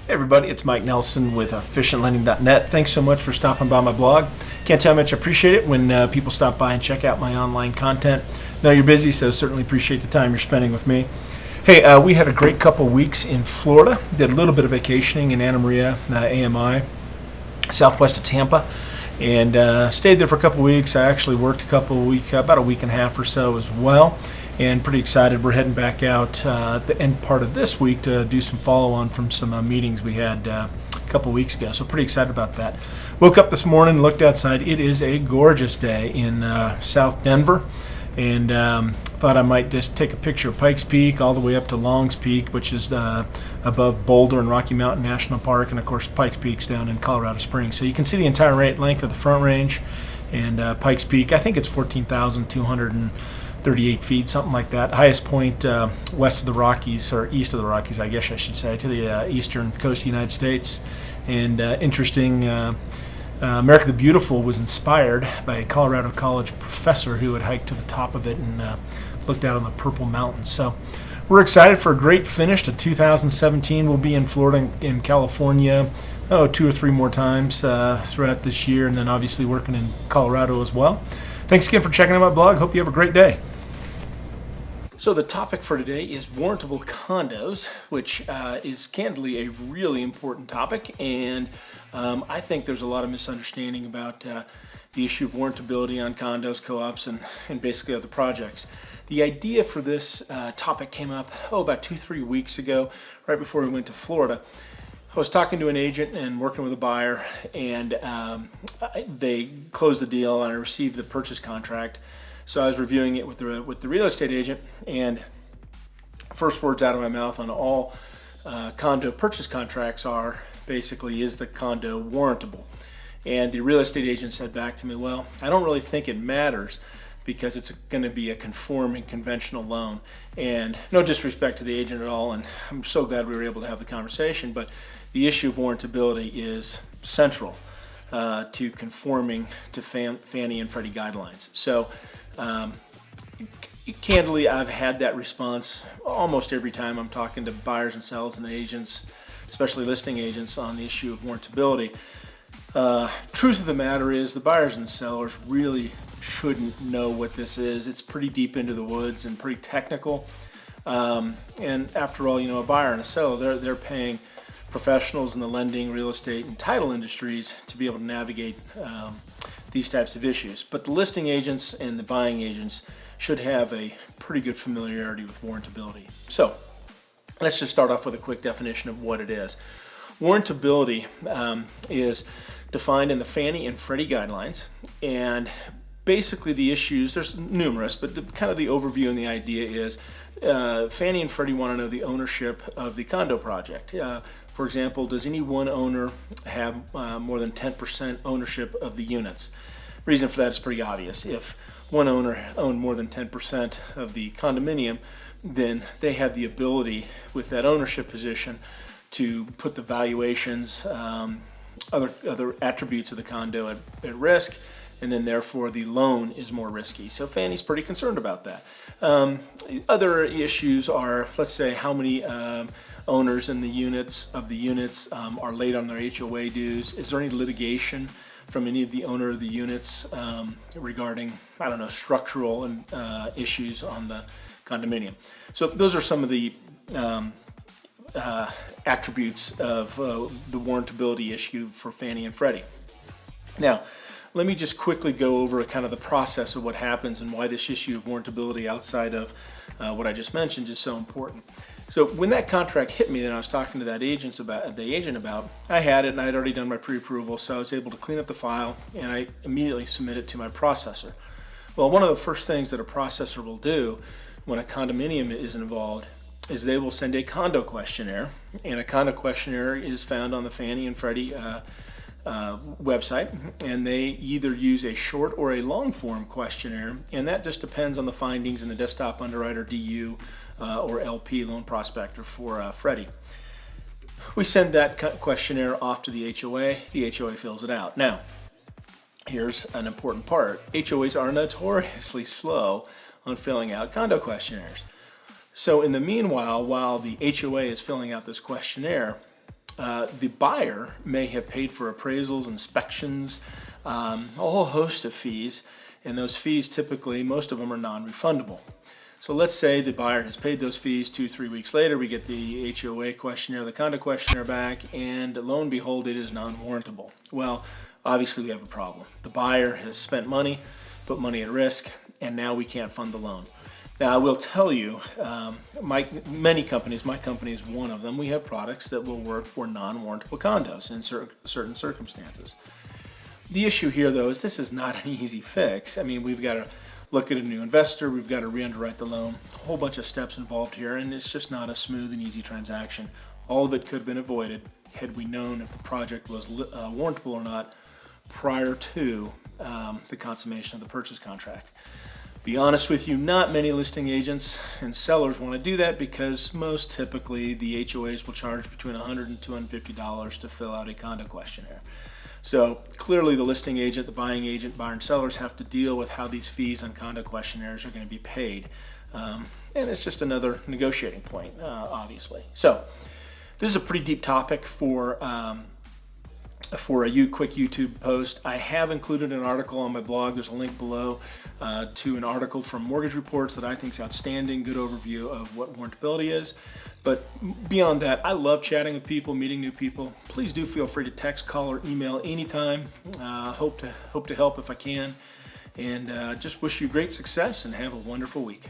Hey everybody, it's Mike Nelson with efficientlending.net. Thanks so much for stopping by my blog. Can't tell how much I appreciate it when people stop by and check out my online content. Know you're busy, so certainly appreciate the time you're spending with me. Hey, we had a great couple weeks in Florida. Did a little bit of vacationing in Anna Maria, AMI, southwest of Tampa, and stayed there for a couple weeks. I actually worked about a week and a half or so as well. And pretty excited. We're heading back out the end part of this week to do some follow-on from some meetings we had a couple weeks ago. So pretty excited about that. Woke up this morning, looked outside. It is a gorgeous day in South Denver, and thought I might just take a picture of Pikes Peak all the way up to Longs Peak, which is above Boulder and Rocky Mountain National Park, and of course Pikes Peak's down in Colorado Springs. So you can see the entire length of the Front Range and Pikes Peak. I think it's 14,238 feet, something like that. Highest point west of the Rockies, or east of the Rockies, I guess I should say, to the eastern coast of the United States. And interesting, America the Beautiful was inspired by a Colorado College professor who had hiked to the top of it and looked out on the Purple Mountains. So we're excited for a great finish to 2017. We'll be in Florida and California 2 or 3 more times throughout this year, and then obviously working in Colorado as well. Thanks again for checking out my blog. Hope you have a great day. So the topic for today is warrantable condos, which is candidly a really important topic, and I think there's a lot of misunderstanding about the issue of warrantability on condos, co-ops, and basically other projects. The idea for this topic came up about 2-3 weeks ago, right before we went to Florida. I was talking to an agent and working with a buyer, and they closed the deal, and I received the purchase contract. So I was reviewing it with the real estate agent, and first words out of my mouth on all condo purchase contracts are basically, is the condo warrantable? And the real estate agent said back to me, well, I don't really think it matters because it's going to be a conforming conventional loan. And no disrespect to the agent at all, and I'm so glad we were able to have the conversation, but the issue of warrantability is central to conforming to Fannie and Freddie guidelines. So candidly, I've had that response almost every time I'm talking to buyers and sellers and agents, especially listing agents, on the issue of warrantability. Truth of the matter is the buyers and sellers really shouldn't know what this is. It's pretty deep into the woods and pretty technical. And after all, a buyer and a seller, they're paying professionals in the lending, real estate, and title industries to be able to navigate these types of issues. But the listing agents and the buying agents should have a pretty good familiarity with warrantability. So let's just start off with a quick definition of what it is. Warrantability is defined in the Fannie and Freddie guidelines, and basically the issues, there's numerous, but the overview and the idea is Fannie and Freddie want to know the ownership of the condo project. For example, does any one owner have more than 10% ownership of the units? Reason for that is pretty obvious. If one owner owned more than 10% of the condominium, then they have the ability with that ownership position to put the valuations, other attributes of the condo at risk, and then therefore the loan is more risky. So Fannie's pretty concerned about that. Other issues are, let's say, how many owners in the units are late on their HOA dues. Is there any litigation from any of the owner of the units regarding, structural and issues on the condominium? So those are some of the attributes of the warrantability issue for Fannie and Freddie. Now, let me just quickly go over kind of the process of what happens and why this issue of warrantability outside of what I just mentioned is so important. So when that contract hit me, then I was talking to the agent about, I had it and I had already done my pre-approval, so I was able to clean up the file and I immediately submit it to my processor. Well, one of the first things that a processor will do when a condominium is involved is they will send a condo questionnaire, and a condo questionnaire is found on the Fannie and Freddie website, and they either use a short or a long form questionnaire, and that just depends on the findings in the desktop underwriter, DU, or LP, loan prospector, for Freddie. We send that questionnaire off to the HOA. The HOA fills it out. Now, here's an important part. HOAs are notoriously slow on filling out condo questionnaires. So in the meanwhile, while the HOA is filling out this questionnaire, The buyer may have paid for appraisals, inspections, a whole host of fees, and those fees typically, most of them are non-refundable. So let's say the buyer has paid those fees 2-3 weeks later, we get the HOA questionnaire, the condo questionnaire back, and lo and behold, it is non-warrantable. Well, obviously we have a problem. The buyer has spent money, put money at risk, and now we can't fund the loan. Now, I will tell you, many companies, my company is one of them, we have products that will work for non-warrantable condos in certain circumstances. The issue here, though, is this is not an easy fix. I mean, we've got to look at a new investor, we've got to re-underwrite the loan, a whole bunch of steps involved here, and it's just not a smooth and easy transaction. All of it could have been avoided had we known if the project was warrantable or not prior to the consummation of the purchase contract. Be honest with you, not many listing agents and sellers want to do that because most typically the HOAs will charge between $100 and $250 to fill out a condo questionnaire. So clearly the listing agent, the buying agent, buyer and sellers have to deal with how these fees on condo questionnaires are going to be paid. And it's just another negotiating point, obviously. So this is a pretty deep topic for a quick YouTube post. I have included an article on my blog. There's a link below to an article from Mortgage Reports that I think is outstanding, good overview of what warrantability is. But beyond that, I love chatting with people, meeting new people. Please do feel free to text, call, or email anytime. Hope to help if I can. And just wish you great success and have a wonderful week.